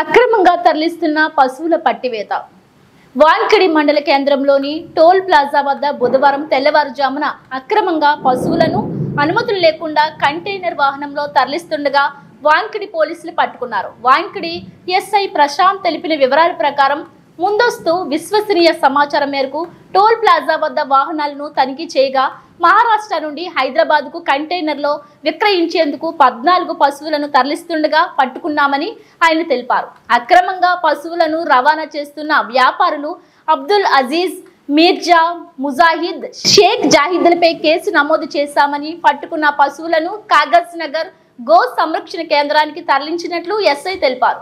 అక్రమంగా తరలిస్తున్న పశువుల పట్టివేత. వాంకిడి మండల కేంద్రంలోని టోల్ ప్లాజా వద్ద బుధవారం తెల్లవారుజామున అక్రమంగా పశువులను అనుమతులు లేకుండా కంటైనర్ వాహనంలో తరలిస్తుండగా వాంకిడి పోలీసులు పట్టుకున్నారు. వాంకిడి ఎస్ఐ ప్రశాంత్ తెలిపిన వివరాల ప్రకారం ముందస్తు విశ్వసనీయ సమాచారం మేరకు టోల్ ప్లాజా వద్ద వాహనాలను తనిఖీ చేయగా మహారాష్ట్ర నుండి హైదరాబాద్కు కంటైనర్లో విక్రయించేందుకు 14 పశువులను తరలిస్తుండగా పట్టుకున్నామని ఆయన తెలిపారు. అక్రమంగా పశువులను రవాణా చేస్తున్న వ్యాపారులు అబ్దుల్ అజీజ్, మీర్జా, ముజాహిద్, షేక్ జాహిద్లపై కేసు నమోదు చేశామని, పట్టుకున్న పశువులను కాగజ్ నగర్ గో సంరక్షణ కేంద్రానికి తరలించినట్లు ఎస్ఐ తెలిపారు.